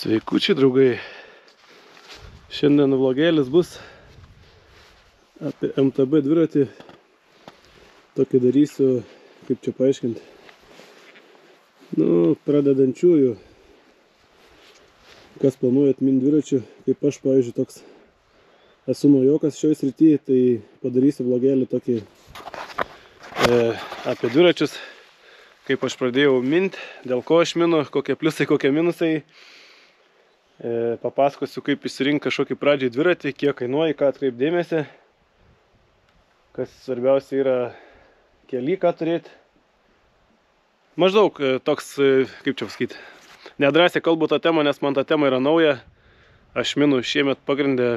Sveikučiai, draugai. Šiandien vlogėlis bus apie MTB dviratį. Tokį darysiu, kaip čia paaiškinti. Pradedančiųjų. Kas planuojat min dviračių, kaip aš, pavyzdžiui, toks esu naujokas šioj srityje, tai padarysiu vlogėlį tokį apie dviračius. Kaip aš pradėjau mint, dėl ko aš minu, kokie pliusai, kokie minusai. Papasakosiu, kaip išsirinkti kažkokį pradžiai dviratį, kiek kainuoja, ką atkreip dėmesį. Kas svarbiausia yra kely, ką turėti. Maždaug toks, kaip čia pasakyti, nedrąsiai kalbu tą temą, nes man ta tema yra nauja. Aš minu šiemet pagrindę,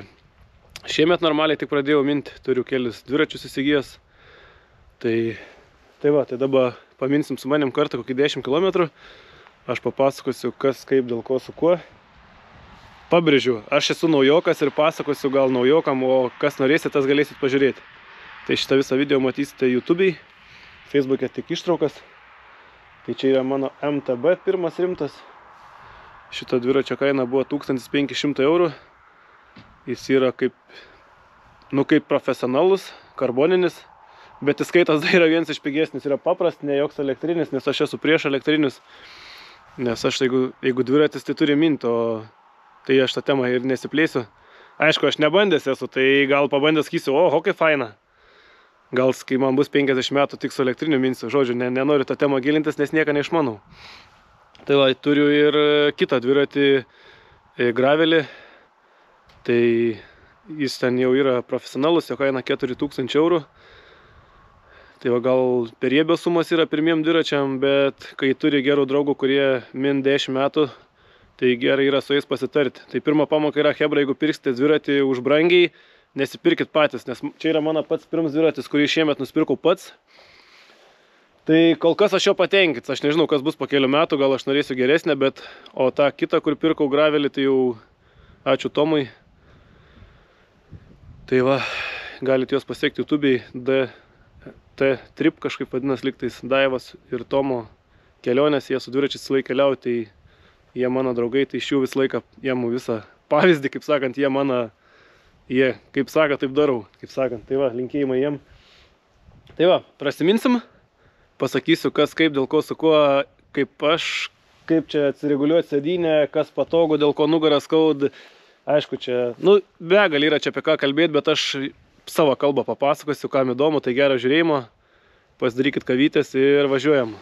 šiemet normaliai tik pradėjau minti, turiu kelis dviračius įsigijęs. Tai dabar paminsim su manim kartą kokį 10 km. Aš papasakosiu, kas, kaip, dėl ko, su kuo. Pabrėžiu, aš esu naujokas ir pasakosiu gal naujokam, o kas norėsit, tas galėsit pažiūrėti. Tai šitą visą video matysite YouTube'ai, Facebook'e tik ištraukas. Tai čia yra mano MTB pirmas rimtas. Šito dviračio kaina buvo 1500 €. Jis yra kaip profesionalus, karboninis, bet įskaitas yra vienas iš pigesnis, yra paprastas, ne joks elektrinis, nes aš esu prieš elektrinius. Nes aš, jeigu dviratis, tai turi minti, tai aš tą temą ir nesiplėsiu. Aišku, aš nebandęs esu, tai gal pabandęs sakysiu, oho, kaip faina. Gal, kai man bus 50 metų, tik su elektriniu minsiu. Žodžiu, nenoriu tą temą gilintis, nes nieką neišmanau. Tai va, turiu ir kitą dviratį gravelį. Tai jis ten jau yra profesionalus, jo kaina 4000 €. Tai va, gal periebios sumas yra pirmiem dviračiam, bet kai turi gerų draugų, kurie min 10 metų, tai gerai yra su jais pasitarti. Tai pirma pamoka yra, hebra, jeigu pirksite dviratį už brangiai, nesipirkit patys, nes čia yra mano pats pirmas dviratis, kurį šiemet nusipirkau pats. Tai kol kas aš jo patenkins, aš nežinau, kas bus po kelių metų, gal aš norėsiu geresnę, bet o tą kitą, kur pirkau gravelį, tai jau ačiū Tomui. Tai va, galite juos pasiekti YouTube'ai, DT Trip kažkaip vadinas lygtais, Daivas ir Tomo kelionės, jie su dviračiais visą laiką keliauja, tai jie mano draugai, tai iš jų visą laiką, jie mūsų visą pavyzdį, kaip sakant, jie, kaip sako, taip darau, kaip sakant, tai va, linkėjimai jiem. Tai va, prasiminsim, pasakysiu, kas, kaip, dėl ko, su kuo, kaip aš, kaip čia atsireguliuoti sėdynę, kas patogu, dėl ko nugarą skaud. Aišku, čia, begalį yra čia apie ką kalbėti, bet aš savo kalbą papasakosiu, kam įdomu, tai gero žiūrėjimo, pasidarykit kavytės ir važiuojam.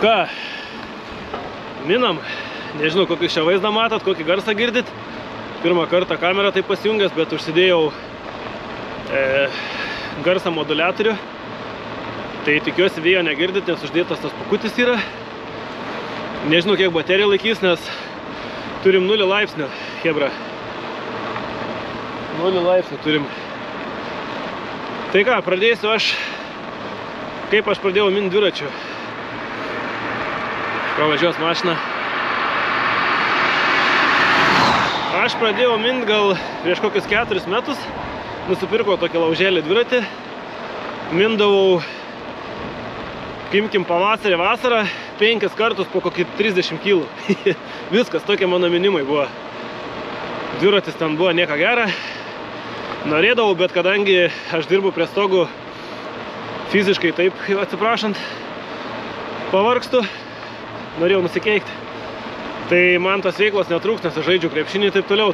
Ką, minam, nežinau, kokį šią vaizdą matot, kokį garsą girdit. Pirmą kartą kamerą taip pasijungęs, bet užsidėjau garsą moduliatorių. Tai tikiuosi vėjo negirdit, nes uždėtas tas pakutis yra. Nežinau, kiek baterija laikys, nes turim 0 laipsnių, hebra. 0 laipsnių turim. Tai ką, pradėsiu aš, kaip aš pradėjau min dviračių. Pravažiuos mašiną. Aš pradėjau mint gal prieš kokius 4 metus. Nusipirkau tokį laužėlį dviratį. Mindavau, kimkim, pavasarį, vasarą 5 kartus po kokį 30 kg. Viskas, tokie mano minimai buvo. Dviratis ten buvo nieka gera. Norėdavau, bet kadangi aš dirbu prie stogų fiziškai taip, atsiprašant, pavargstu. Norėjau nusikeikti. Tai man tas veiklos netrūks, nes aš žaidžiu krepšinį ir taip toliau.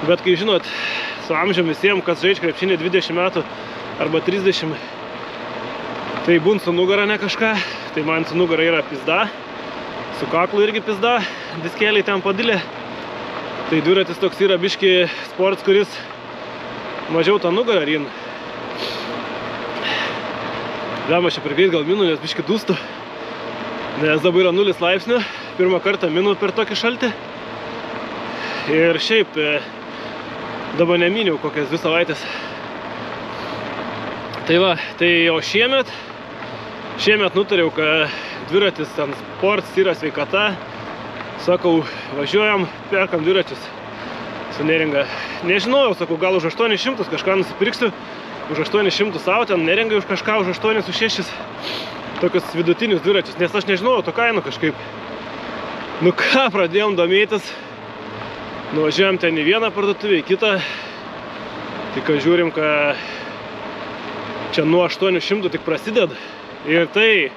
Bet kai žinot, su amžium visiems, kas žaidžia krepšinį 20 metų arba 30, tai būn su nugara ne kažką. Tai man su nugara yra pizda, su kaklu irgi pizda, diskeliai ten padilė. Tai dviratis toks yra biški sports, kuris mažiau tą nugarą rina. Galima čia prigreit gal minu, nes biški dūstu. Nes dabar yra 0 laipsnių, pirmą kartą minu per tokį šaltį. Ir šiaip dabar neminiau kokias 2 savaitės. Tai va, tai o šiemet nutariau, kad dviratis ten sports yra sveikata. Sakau, važiuojam, perkam dviračius su Neringa. Nežinojau, sakau, gal už 800 kažką nusipirksiu. Už 800 savo, ten Neringai už kažką, už 8 su 6. Tokius vidutinius dviračius, nes aš nežinojau to kainų kažkaip. Nu ką, pradėjom domėtis. Nuvažiuojam ten į vieną parduotuvę, į kitą. Tik žiūrim, kad čia nuo 800 tik prasideda. Ir tai,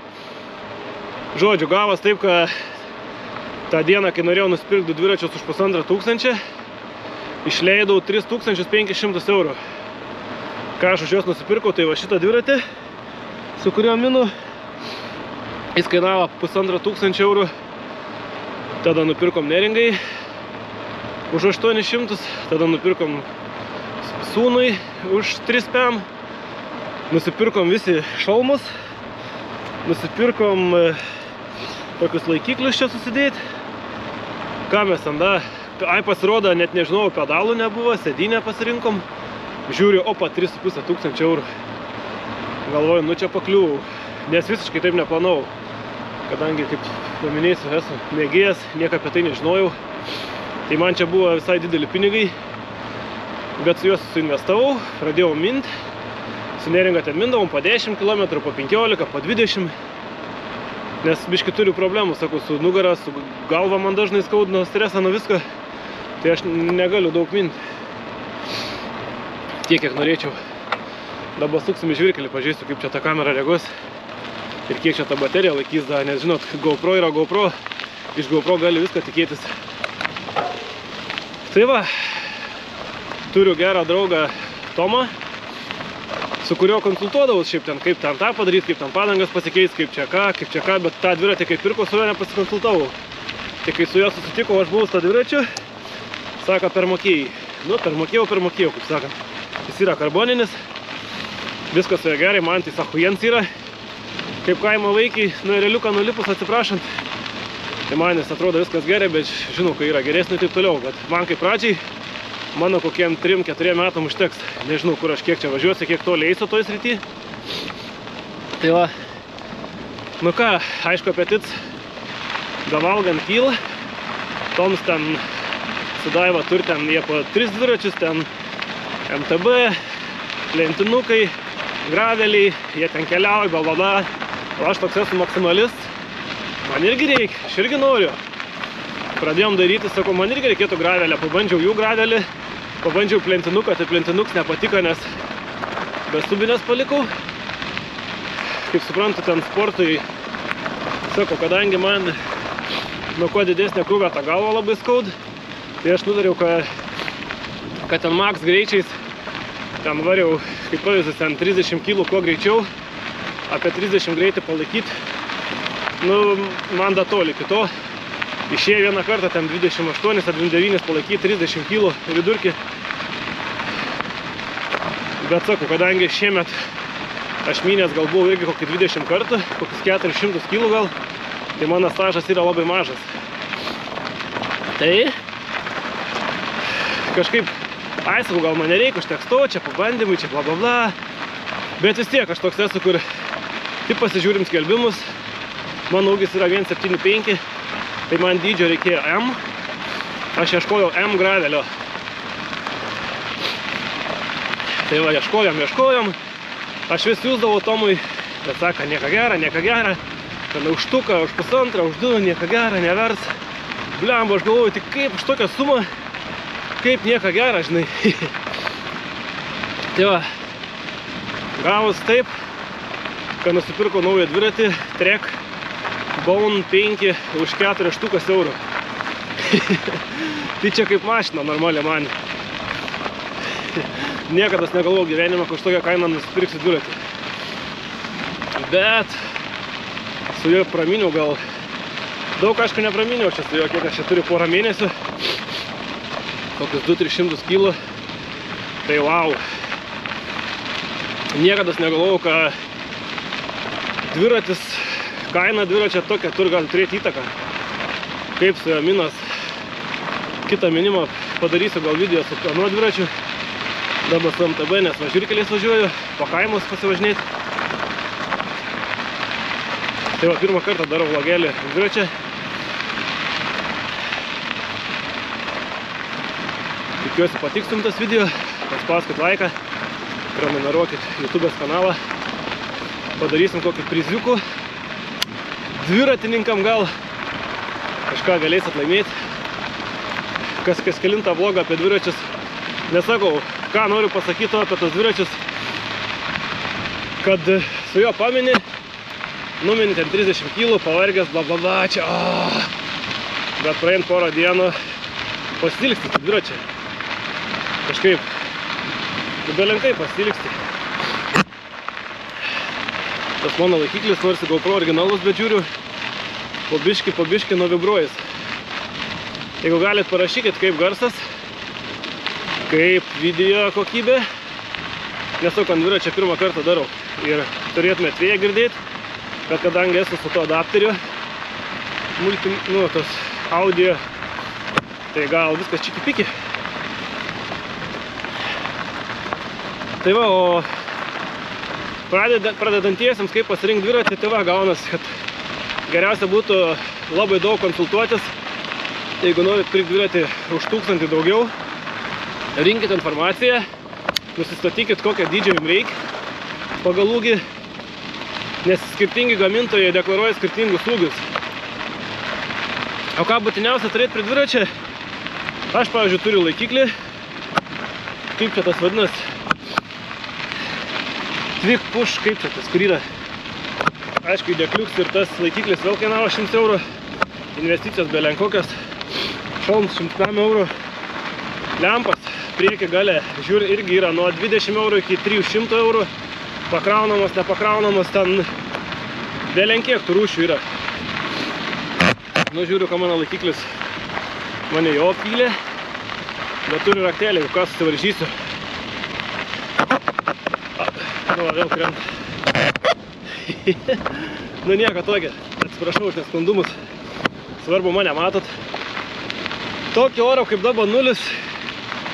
žodžiu, gavas taip, kad tą dieną, kai norėjau nusipirkti 2 dviračius už 1500, išleidau 3500 eurų. Ką aš už juos nusipirkau, tai va šitą dviratį, su kuriuo minu, jis kainavo 1500 eurų. Tada nupirkom Neringai už 800, tada nupirkom sūnui už 3 500. Nusipirkom visi šalmus, nusipirkom tokius laikiklius čia susidėti. Ką mes ten da? Ai, pasirodo, net nežinau, pedalų nebuvo, sėdynę pasirinkom. Žiūriu, opa, 3500 eurų. Galvoju, nu čia pakliuvau, nes visiškai taip neplanau. Kadangi, kaip paminėsiu, esu mėgėjas, nieko apie tai nežinojau. Tai man čia buvo visai dideli pinigai, bet su juos suinvestavau, pradėjau mint. Su Neringa ten mindavom po 10 km, po 15, po 20. Nes biški turiu problemų, sakau, su nugara, su galva man dažnai skaudino stresą nuo visko. Tai aš negaliu daug minti. Tiek, kiek norėčiau. Dabar suksim į žvirkelį, pažiūrėsiu, kaip čia ta kamera reaguos. Ir kiek čia ta baterija laikys, da, nes žinot, GoPro yra GoPro. Iš GoPro gali viską tikėtis. Tai va, turiu gerą draugą Tomą, su kurio konsultuodavau šiaip ten, kaip ten tą padaryti, kaip ten padangas pasikeis, kaip čia ką, bet tą dviratį, kai pirko, su juo nepasikonsultavau. Tai kai su juo susitikau, aš buvau su tą dviračiu, sako, permokėjai. Nu, permokėjau, kaip sakant. Jis yra karboninis, viskas su juo gerai, man tai sako, jens yra, kaip kaimo vaikai, nu, realiuką nulipus, atsiprašant. Tai man jis atrodo viskas gerai, bet žinau, kai yra geresnį taip toliau, bet man kaip pradžiai, mano kokiem 3-4 metam užteks. Nežinau, kur aš kiek čia važiuosiu, kiek toli eisiu toj srity. Tai va, nu ką, aišku, apetits bevalgant kyla. Toms ten su Daiva turi ten jie po 3 dviračius, ten MTB, lentinukai, graveliai, jie ten keliauja, blablabla. O aš toks esu maksimalist. Man irgi reikia, aš irgi noriu. Pradėjom daryti, sakau, man irgi reikėtų gravelę. Pabandžiau jų gravelį, pabandžiau plentinuką, tai plentinuks nepatiko, nes be subinės palikau. Kaip suprantu, ten sportui, sakau, kadangi man nuo kuo didesnė krūvė tą galvą labai skaud, tai aš nutariau, kad ten max greičiais, ten variau, kaip pavyzdys, ten 30 kg kuo greičiau, apie 30 greitį palaikyti. Nu, man da toli kito. Išėjo vieną kartą ten 28 ar 29 palaikyti 30 kg vidurkį. Bet sakau, kadangi šiemet aš mynęs gal buvau irgi kokį 20 kartų, kokius 400 kg gal, tai mano stažas yra labai mažas. Tai kažkaip, ai sakau, gal man nereikia užteks to, čia pabandymai, čia blablabla. Bet vis tiek aš toks esu, kur tik pasižiūrim skelbimus. Mano ūgis yra 1,75, tai man dydžio reikėjo M. Aš ieškojau M gravelio. Tai va, ieškojom. Aš vis siūsdavau Tomui, bet sako, nieka gera. Ten už štuką, už pusantrą, už 2, nieka gera, nevers. Blemba, aš galvoju, tik kaip už tokią sumą, kaip nieka gera, žinai. Tai va, gavus taip, kad nusipirko naują dviratį, Trek Bone 5 už 4 štukas eurų. Tai čia kaip mašina normaliai man. Niekadas negalvojau gyvenimą, kad už tokią kainą nusipirksiu dviratį. Bet su juo praminiau gal. Daug aišku nepraminiau, čia su juo kiek aš čia turiu porą mėnesių. Kokius 200-300 kg. Tai wow. Niekadas negalvojau, kad dviratis, kaina dviračio tokia turi gali turėti įtaką. Kaip su minas. Kitą minimą padarysiu gal video su nuo dviračiu. Dabar su MTB, nes va žvirkeliais važiuoju, po kaimus pasivažinėti. Tai va pirmą kartą darau vlogėlį dviračią. Tikiuosi patiks jums tas video, paspauskit laiką, prenumeruokit YouTube'as kanalą. Padarysim kokį priziukų dviratininkam gal. kažką galėsit laimėti. Kas kelintą vlogą apie dviračius. Nesakau, ką noriu pasakyti apie tos dviračius, kad su juo pamini, numini ten 30 kg, pavargęs, bla bla bla, čia, bet praeint porą dienų pasilgsti dviračiai. Kažkaip, belenkai pasilgsti. Tas mano laikiklis, nors GoPro originalus, bet žiūriu, po biškį nuvibruojas. Jeigu galit, parašykit, kaip garsas, kaip video kokybė, nes ant dviračio pirmą kartą darau ir turėtumėt vėją girdėti, bet kadangi esu su to adapteriu, tos audio, tai gal viskas čiki-piki. Tai va, o pradedantiesiems, kaip pasirinkti dviratį, tai va, gaunas, kad geriausia būtų labai daug konsultuotis. Jeigu norit pirkti dviratį už 1000 daugiau, rinkit informaciją, nusistatykit, kokią dydžio jums reikia pagal ūgį, nes skirtingi gamintojai deklaruoja skirtingus ūgius. O ką būtiniausia turėti prie dviračio? Aš, pavyzdžiui, turiu laikiklį, kaip čia tas vadinas, Twig Push, kaip čia tas, kur yra. Aišku, įdėkliuks ir tas laikiklis vėl kainavo 100 eurų, investicijos belenkokios, šalms 100 eurų, lempas priekį gale, žiūri, irgi yra nuo 20 eurų iki 300 eurų, pakraunamas, nepakraunamas, ten belenkiek tų rūšių yra. Nu, žiūriu, ką mano laikiklis mane jo pylė, bet turiu raktelį, jeigu ką susivaržysiu. Nu, vėl krenta. Nu, nieko tokia, atsiprašau už nesklandumus, svarbu mane matot. Tokį oro kaip dabar nulis,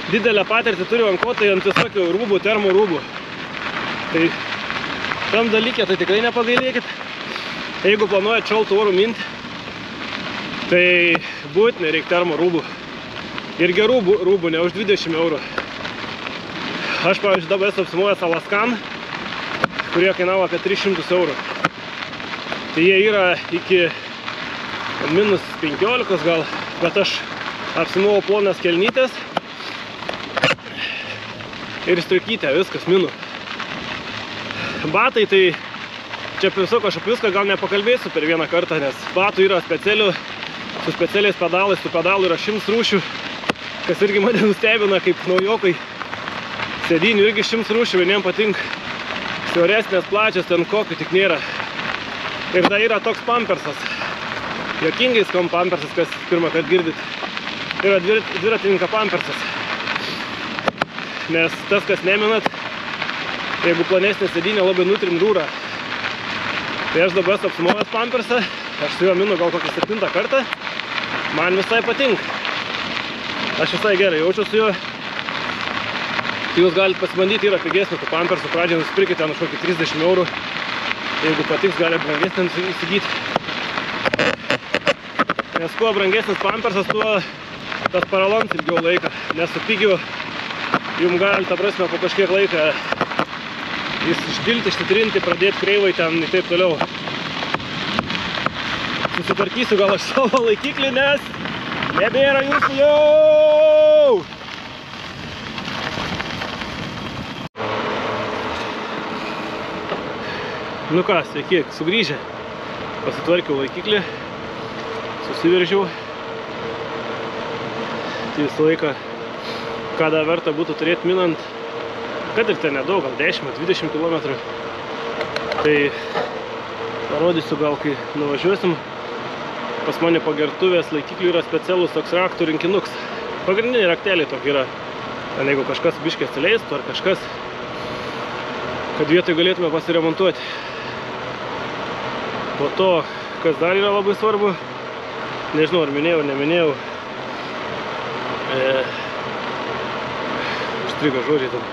didelę patirtį turiu ant ko, tai ant visokių rūbų, termo rūbų. Tai tam dalykė tai tikrai nepagailėkit. Jeigu planuojat šaltų orų minti, tai būtinai reikia termo rūbų. Ir gerų rūbų, ne už 20 eurų. Aš, pavyzdžiui, dabar esu apsimojęs Alaskan, kurie kainavo apie 300 eurų. Tai jie yra iki minus 15 gal, bet aš apsimojau plonas kelnytės ir striukytę, viskas minų. Batai, tai čia viso aš apie viską gal nepakalbėsiu per vieną kartą, nes batų yra specialių, su specialiais pedalais, tų pedalų yra 100 rūšių, kas irgi mane nustebina kaip naujokai. Sėdynių irgi 100 rūšių, vieniem patinka siauresnės, plačios, ten kokių tik nėra. Ir tai yra toks pampersas, juokingai skamba pampersas, kas pirmą kartą girdit. Yra dviratininko pampersas. Nes tas, kas neminat, jeigu plonesnė sėdynė, labai nutrin rūrą. Tai aš dabar esu apsimojęs pampersą, aš su juo minu gal kokį 7 kartą, man visai patinka. Aš visai gerai jaučiu su juo. Tai jūs galite pasibandyti, yra pigesnių tų pampersų, pradžiai nusipirkite ten už kokį 30 eurų. Jeigu patiks, galite brangesnį įsigyti. Nes kuo brangesnis pampersas, tuo tas paralams ilgiau laiką. Nes su pigiu jums gali, ta prasme, po kažkiek laiką jis išdilti, ištitrinti, pradėti kreivai ten ir taip toliau. Susitvarkysiu gal aš savo laikiklį, nes nebėra jūsų jau! Nu ką, sveiki, sugrįžę. Pasitvarkiau laikiklį, susiveržiau. Tai visą laiką, ką dar verta būtų turėti minant, kad ir ten nedaug, gal 10-20 km. Tai parodysiu gal, kai nuvažiuosim. Pas mane po gertuvės laikiklių yra specialus toks raktų rinkinuks. Pagrindiniai rakteliai tokie yra. Ten jeigu kažkas biškės leistų ar kažkas, kad vietoj galėtume pasiremontuoti. Po to, kas dar yra labai svarbu, nežinau, ar minėjau, neminėjau, užstrigo žodžiai tam,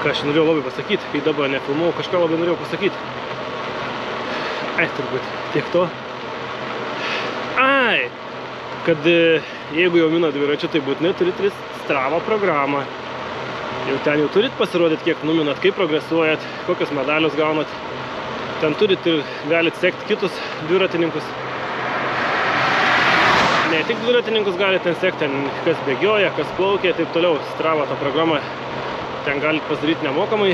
ką aš norėjau labai pasakyti, kai dabar nefilmavau, kažką labai norėjau pasakyti. Ai, turbūt tiek to. Ai, kad jeigu jau mina dviračių, tai būtinai turit Strava programą. Jau ten jau turit pasirodyti, kiek numinat, kaip progresuojat, kokius medalius gaunat. Ten turit ir galit sekti kitus dviratininkus. ne tik dviratininkus gali ten sekti, kas bėgioja, kas plaukia, taip toliau. Strava tą programą ten galite pasidaryti nemokamai.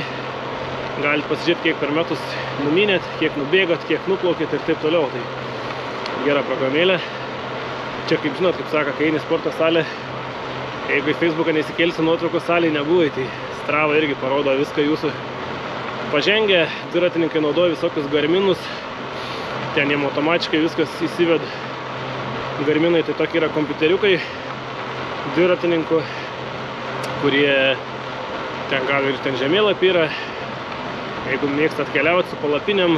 Galite pasižiūrėti, kiek per metus numinėt, kiek nubėgot, kiek nuplaukėt ir taip toliau. Tai gera programėlė. Čia, kaip žinot, kaip sako, kai eini sporto salę, jeigu į Facebooką nesikelsi nuotraukos salėje nebuvai, tai Strava irgi parodo viską jūsų pažengę. Dviratininkai naudoja visokius Garminus, ten jiem automatiškai viskas įsived. Garminai tai tokie yra kompiuteriukai dviratininkų, kurie ten gal ir ten žemėlapį yra. Jeigu mėgstat keliauti su palapinėm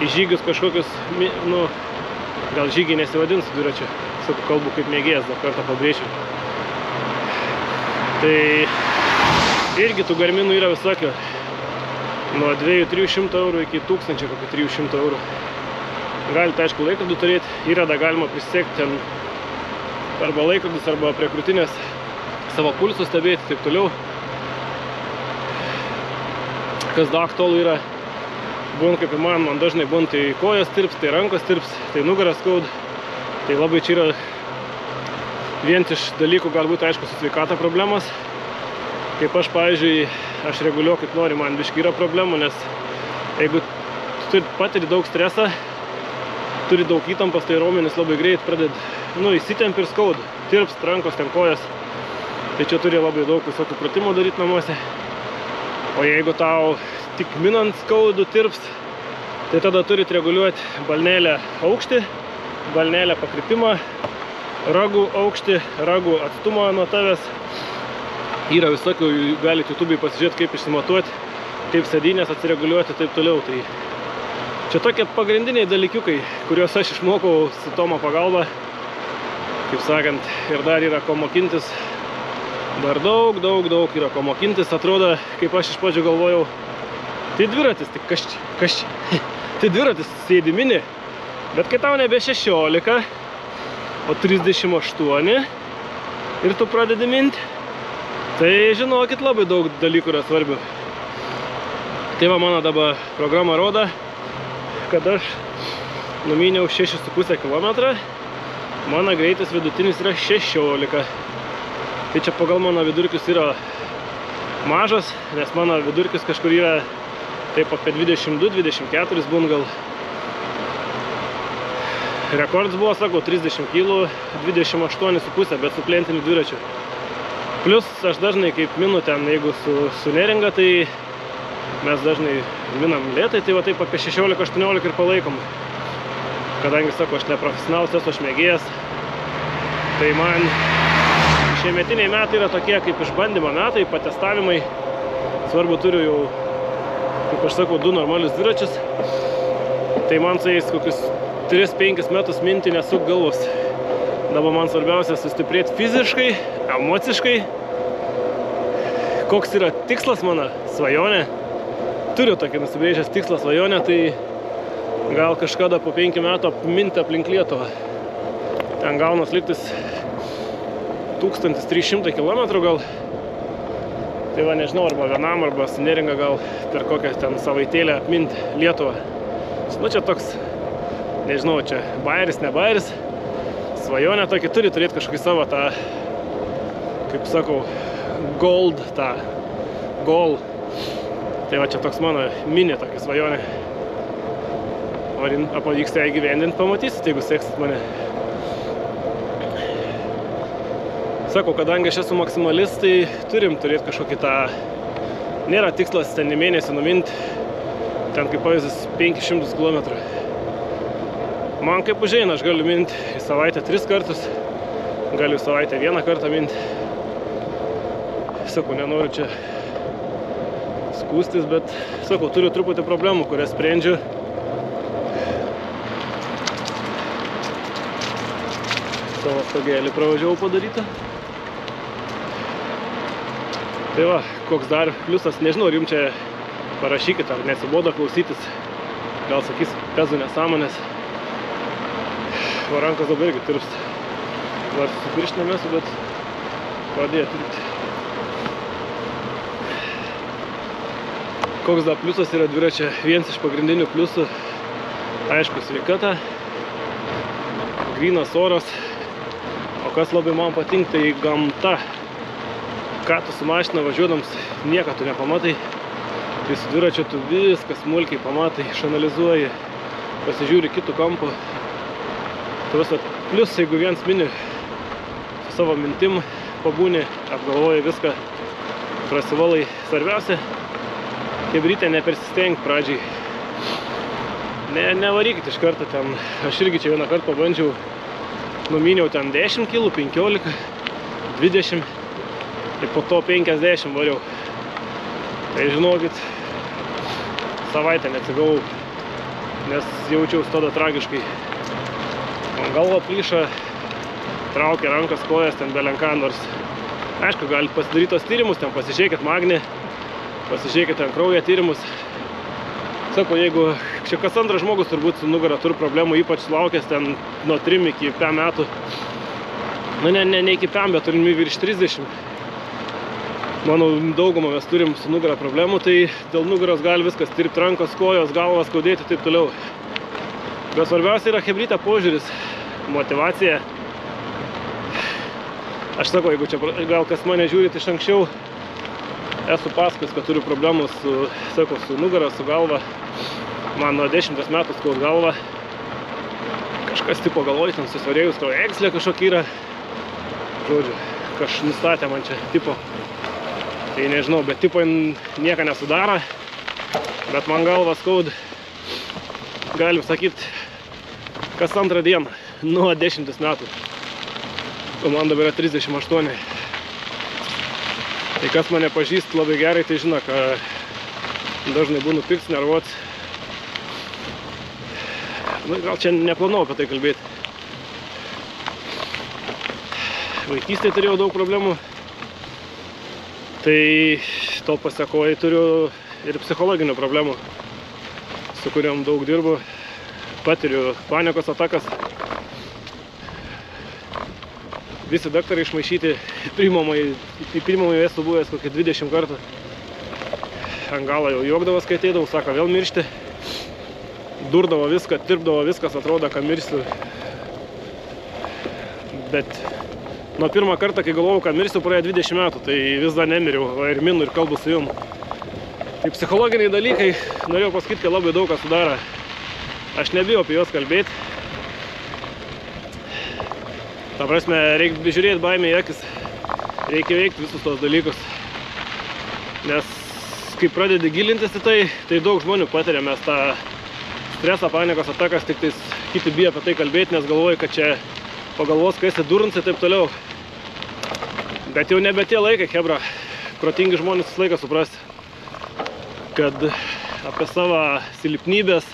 į žygius kažkokius, nu, gal žygiai nesivadins dviračiu, sakau, kalbu kaip mėgėjas, dar kartą pabrėšiu. Tai irgi tų Garminų yra visokio, nuo 200–300 eurų iki 1300 eurų. Galite, aišku, laikrodų turėti, yra da galima prisiekti ten arba laikrodus, arba prie krūtinės savo pulsų stebėti, taip toliau. Kas da aktualu yra, būn kaip man dažnai būn, tai kojos tirps, tai rankos tirps, tai nugaras skaud. Tai labai čia yra vienas iš dalykų, galbūt, aišku, su sveikata problemos. Kaip aš, pavyzdžiui, aš reguliuoju kaip nori, man biškai yra problemų, nes jeigu tu patiri daug stresą, turi daug įtampos, tai raumenis labai greit pradeda, nu, įsitempi ir skauda. Tirps, rankos, ten kojas. Tai čia turi labai daug visokių pratimų daryti namuose. O jeigu tau tik minant skaudų tirps, tai tada turit reguliuoti balnelę aukštį, balnelę pakrypimą, ragų aukštį, ragų atstumą nuo tavęs. Yra visokių, galite YouTube'ai pasižiūrėti, kaip išsimatuoti, kaip sėdynės atsireguliuoti ir taip toliau. Tai čia tokie pagrindiniai dalykiukai, kuriuos aš išmokau su Tomo pagalba. Kaip sakant, ir dar yra ko mokintis. Dar daug yra ko mokintis. Atrodo, kaip aš iš pradžių galvojau, tai dviratis, tai kas čia? Tai dviratis sėdi mini. Bet kai tau nebe 16, o 38 ir tu pradedi minti, tai žinokit, labai daug dalykų yra svarbių. Tai va, mano dabar programa rodo, kad aš numyniau 6,5 km, mano greitis vidutinis yra 16. Tai čia pagal mano vidurkius yra mažas, nes mano vidurkis kažkur yra taip apie 22–24 būn gal. Rekords buvo, sakau, 30 kg, 28,5, bet su plentiniu dviračiu. Plius aš dažnai kaip minu ten, jeigu su neringa, tai mes dažnai minam lėtai, tai va taip apie 16–18 ir palaikom. Kadangi, sakau, aš neprofesionalas, esu aš mėgėjas, tai man šiemetiniai metai yra tokie kaip išbandymo metai, patestavimai. Svarbu, turiu jau, kaip aš sakau, 2 normalius dviračius. Tai man su jais kokius 3–5 metus minti nesuk galvos. Dabar man svarbiausia sustiprėti fiziškai, emociškai. Koks yra tikslas mano svajonė? Turiu tokį nusibrėžęs tikslą svajonę, tai gal kažkada po 5 metų apminti aplink Lietuvą. Ten gaunas lygtis 1300 km gal. Tai va, nežinau, arba vienam, arba su neringa gal per kokią ten savaitėlę apminti Lietuvą. Nu, čia toks, nežinau, čia bajeris, ne bajeris. Svajonė tokį turi turėti kažkokį savo tą, kaip sakau, gold, tą goal. Tai va, čia toks mano mini tokia svajonė. Ar pavyks ją įgyvendinti, pamatysit, jeigu seksit mane. Sakau, kadangi aš esu maksimalist, tai turim turėti kažkokį tą, nėra tikslas ten į mėnesį numinti, ten kaip pavyzdys 500 km. Man kaip užeina, aš galiu minti į savaitę 3 kartus, galiu į savaitę 1 kartą minti. Sakau, nenoriu čia skūstis, bet sakau, turiu truputį problemų, kurias sprendžiu. Savo stogėlį pravažiavau padarytą. Tai va, koks dar pliusas, nežinau, ar jums čia parašykit, ar nesibodo klausytis. Gal sakys, pezų nesąmonės. Va, rankos dabar irgi tirps. Dar su pirštinėm esu, bet pradėjo tirpti. Koks dar pliusas yra dviračio? Vienas iš pagrindinių pliusų, aišku, sveikata, grynas oras, O kas labai man patinka, tai gamta. Ką tu su mašina važiuodams, nieko tu nepamatai. Tai su dviračiu tu viską smulkiai pamatai, išanalizuoji, pasižiūri kitų kampų. Plius, jeigu viens mini su savo mintim pabūni, apgalvoji viską, prasivalai. Svarbiausia, chebrytė nepersistengt pradžiai. Nevarykit iš karto ten. Aš irgi čia vieną kartą pabandžiau, numyniau ten 10 kg, 15, 20 ir po to 50 variau. Tai žinokit, savaitę neatsigavau, nes jaučiaus tada tragiškai. Man galva plyša, traukia rankas, kojas, ten belenką, nors aišku, galite pasidaryti tos tyrimus, ten pasižiūrėkit magnį, pasižiūrėkit ten kraujo tyrimus. Sako, jeigu čia kas antras žmogus turbūt su nugara turi problemų, ypač laukęs ten nuo 3 iki 5 metų. Nu, ne iki 5, bet turim virš 30. Manau, daugumą mes turim su nugara problemų, tai dėl nugaros gali viskas tirpti, rankos, kojos, galvas, skaudėti ir taip toliau. Bet svarbiausia yra chebrytė požiūris, motyvacija. Aš sakau, jeigu čia gal kas mane žiūrit iš anksčiau, esu pasakojęs, kad turiu problemų su nugara, su galva. Man nuo 10 metų skaud galva. Kažkas tipo galvoj, ten susvarėjus, kraujagyslių kažkokia yra. Žodžiu, kažkas nustatė man čia tipo. Tai nežinau, bet tipo nieko nesudaro. Bet man galva skaud, galim sakyti, kas antrą dieną, nuo 10 metų. O man dabar yra 38. Tai kas mane pažįst labai gerai, tai žino, kad dažnai būnu pikts, nervuots. Nu, gal čia neplanau apie tai kalbėti. Vaikystėje turėjau daug problemų. Tai to pasekoje turiu ir psichologinių problemų, su kuriom daug dirbu. Patiriu panikos atakas. Visi daktarai išmaišyti, priimamai esu buvęs kokį 20 kartų. Ant galo jau juokdavos, kai ateidavau, sako, vėl miršti. Durdavo viską, tirpdavo viskas, atrodo, kad mirsiu. Bet nuo pirmą kartą, kai galvojau, kad mirsiu, praėjo 20 metų, tai vis dar nemiriau, va ir minu ir kalbu su jum. Tai psichologiniai dalykai, norėjau pasakyti, kad labai daug kas sudaro. Aš nebijau apie juos kalbėti. Ta prasme, reikia žiūrėti baimę į akis, reikia veikti visus tos dalykus. Nes kai pradedi gilintis į tai, tai daug žmonių patiria. Mes tą stresą, panikos atakas, tik tais kiti bijo apie tai kalbėti, nes galvoja, kad čia pagalvos, kai esi durns ir taip toliau. Bet jau nebe tie laikai, hebra. Protingi žmonės visą laiką supras, kad apie savo silpnybės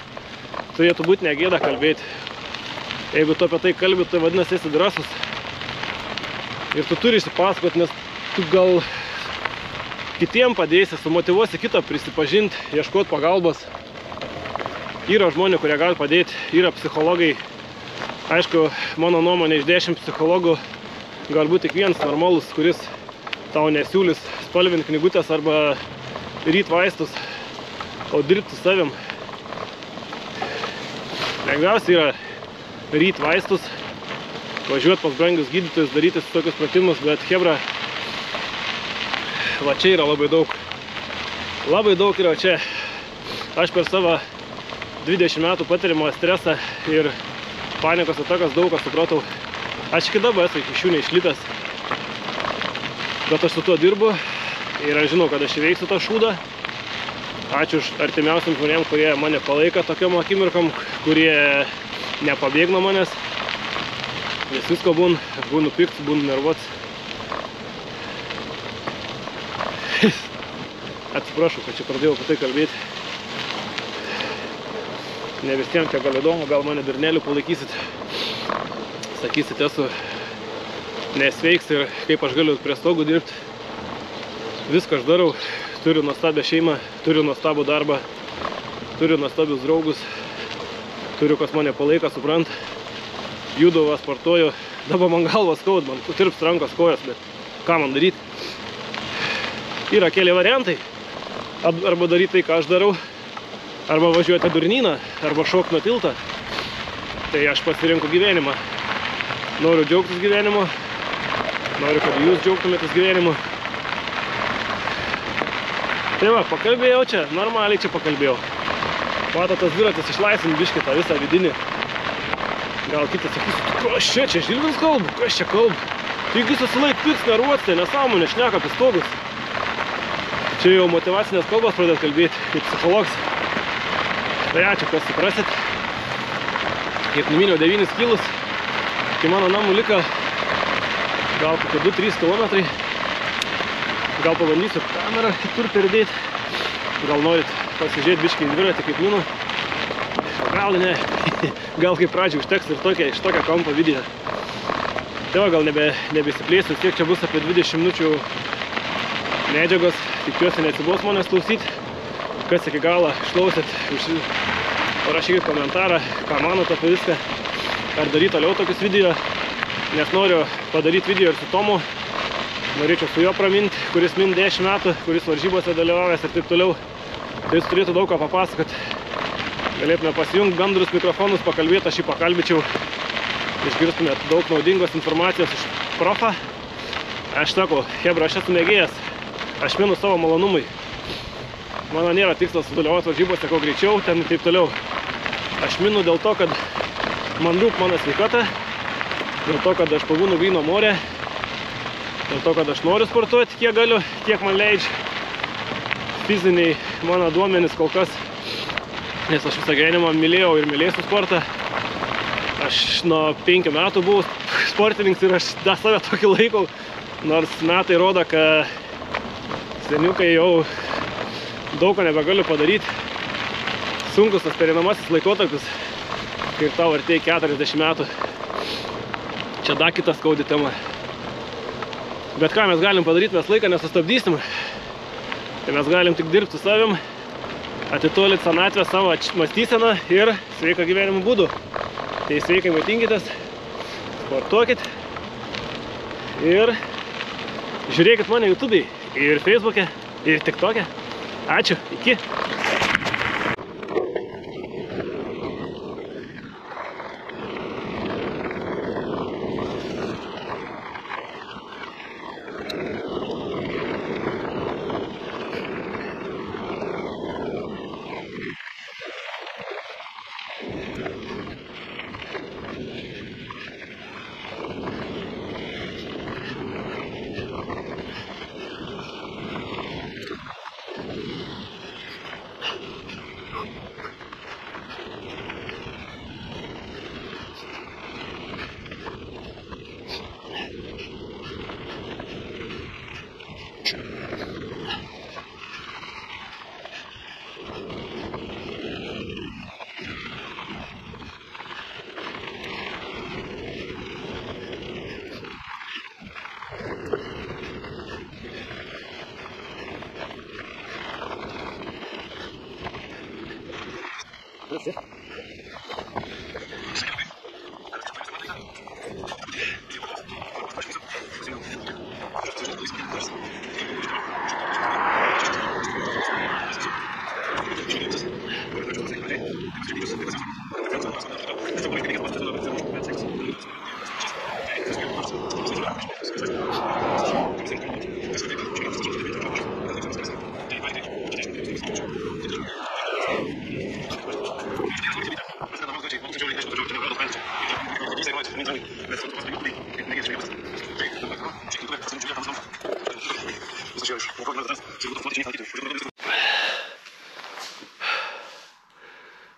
turėtų būti negėda kalbėti. Jeigu tu apie tai kalbi, tai vadinasi esi drąsus. Ir tu turi išsipasakoti, nes tu gal kitiem padėsi, sumotyvuosi kitą prisipažinti, ieškoti pagalbos. Yra žmonių, kurie gali padėti, yra psichologai. Aišku, mano nuomonė, iš 10 psichologų galbūt tik vienas normalus, kuris tau nesiūlys spalvinti knygutės arba ryt vaistus, o dirbti su savim. Lengviausia yra ryt vaistus, važiuoti pas brangius gydytojus, daryti tokius pratimus, bet hebra, va čia yra labai daug. Labai daug yra čia. Aš per savo 20 metų patirimą stresą ir panikos atakas daug ką supratau. Aš iki dabar esu iš jų neišlipęs, bet aš su tuo dirbu ir aš žinau, kad aš įveiksiu tą šūdą. Ačiū už artimiausiam žmonėm, kurie mane palaiko tokiom akimirkom, kurie nepabėg nuo manęs. Nes visko būnu pikts, būnu nervuots. Atsiprašau, kad čia pradėjau apie tai kalbėti. Ne visiems čia gal įdomu, gal mane bernelių palaikysit. Sakysit, esu nesveiks ir kaip aš galiu prie stogų dirbti. Viską aš darau. Turiu nuostabią šeimą, turiu nuostabų darbą, turiu nuostabius draugus, turiu, kas mane palaiko, suprant. Judu, sportuoju. Dabar man galvas skaud, man tirps rankos, kojas, bet ką man daryti? Yra keli variantai. Arba daryti tai, ką aš darau, arba važiuoti durnyną, arba šokti nuo tilto. Tai aš pasirinku gyvenimą. Noriu džiaugtis gyvenimu, Noriu, kad jūs džiaugtumėtės gyvenimu. Tai va, pakalbėjau čia, normaliai čia pakalbėjau. Mato, tas dviratis išlaisvint biškį tą visą vidinį. Gal kitas sakys, kas čia Žilvinas kalba, kas čia kalba? Taigi susilaik piks, nervuotė, nesąmonė, šneka apie stogus. Čia jau motyvacinės kalbos pradėt kalbėti, kaip psichologas. Tai ačiū, kas suprasit. Kiek numiniau 9 kilus, kai mano namų liko gal kokie 2-3 kilometrai. Gal pabandysiu kamerą kitur perdėti. Gal norit pasižiūrėti biškį į dviratį kaip minu. Gal ne. Gal kaip pradžiai užteks ir iš tokio kampo video. Tai va, gal nebesiplėsiu, tiek čia bus apie 20 minučių medžiagos. Tikiuosi neatsibos manęs klausyti. Kas iki galo išklausėt, parašykit komentarą, ką manot apie viską. Ar daryti toliau tokius video, nes noriu padaryti video ir su Tomu. Norėčiau su juo praminti, kuris min 10 metų, kuris varžybose dalyvavęs ir taip toliau. Tai jis turėtų daug ką papasakot. Galėtume pasijungti bendrus mikrofonus, pakalbėti, aš jį pakalbėčiau. Išgirstumėt daug naudingos informacijos iš profą. Aš sakau, hebra, aš esu mėgėjas. Aš minu savo malonumui. Mano nėra tikslas dalyvauti varžybose kuo greičiau, ten taip toliau. Aš minu dėl to, kad man rūp mano sveikata, dėl to, kad aš pabūnu gryno more, dėl to, kad aš noriu sportuoti, kiek galiu, kiek man leidžia fiziniai mano duomenys kol kas, nes aš visą gyvenimą mylėjau ir mylėsiu sportą. Aš nuo 5 metų buvau sportininkas ir aš dar save tokį laikau, nors metai rodo, kad seniukai jau daug ko nebegaliu padaryti. Sunkus tas pereinamasis laikotarpis, kai tau artėja 40 metų. Čia dar kita skaudi tema. Bet ką mes galim padaryti, mes laiką nesustabdysim. Tai mes galim tik dirbti su savim, atitolyti senatvę savo mąstyseną ir sveiką gyvenimo būdų. Tai sveikai maitinkitės, sportuokit ir žiūrėkit mane YouTube'ai ir Facebook'e ir TikTok'e. Ačiū, iki!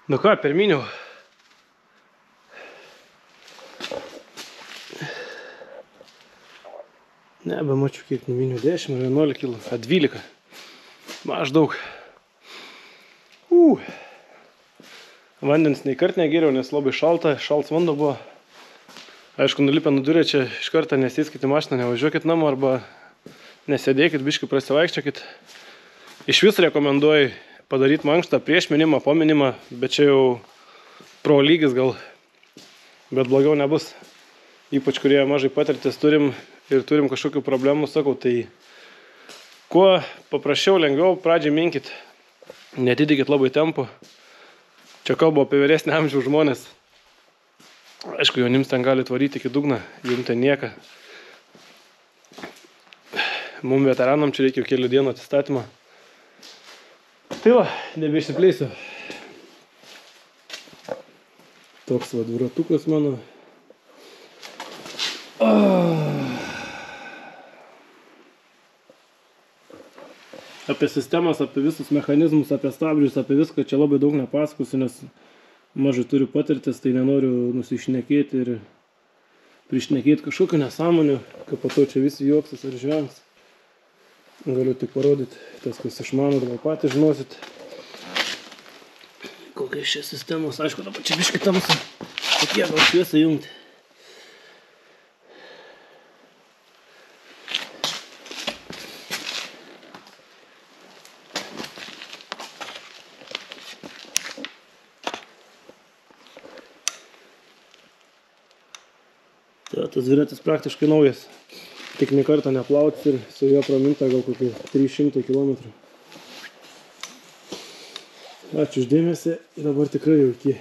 Nu ką, perminiau. Nebemačiau kiek numiniau, 10 ar 11 kg, 12. Maždaug. Vandens nei kart negėriau, nes labai šaltas vanduo buvo. Aišku, nulipę nuo dviračio iš karto nesėskit į mašiną, nevažiuokit namo arba nesėdėkit, biškį prasivaikščiokit. Iš vis rekomenduoju padaryti mankštą prieš minimą, po minimą, bet čia jau pro lygis gal, bet blogiau nebus. Ypač kurie mažai patirtis turim ir turim kažkokių problemų, sakau, tai kuo paprasčiau, lengviau, pradžiai minkit, netidykit labai tempu. Čia kalbu apie vyresnį amžių žmonės. Aišku, jaunims ten gali tvaryti iki dugną, jums ten nieka. Mums veteranam čia reikia kelių dienų atsistatymą. Tai va, nebeišsiplėsiu. Toks va dviratukas mano. Apie sistemas, apie visus mechanizmus, apie stabdžius, apie viską čia labai daug nepasakosiu, nes mažai turiu patirtis, tai nenoriu nusišnekėti ir prišnekėti kažkokių nesąmonių, kad po to čia visi juoksis ar žvengs. Galiu tik parodyti, tas kas išmanot, gal patys žinosit. Kokios čia sistemos, aišku, dabar čia biškį tamsa. Tokie gal šviesą jungti. Tai tas dviratis praktiškai naujas. Tik ne kartą neplautis ir su juo praminta gal kokį 300 km. Ačiū už dėmesį ir dabar tikrai jau iki.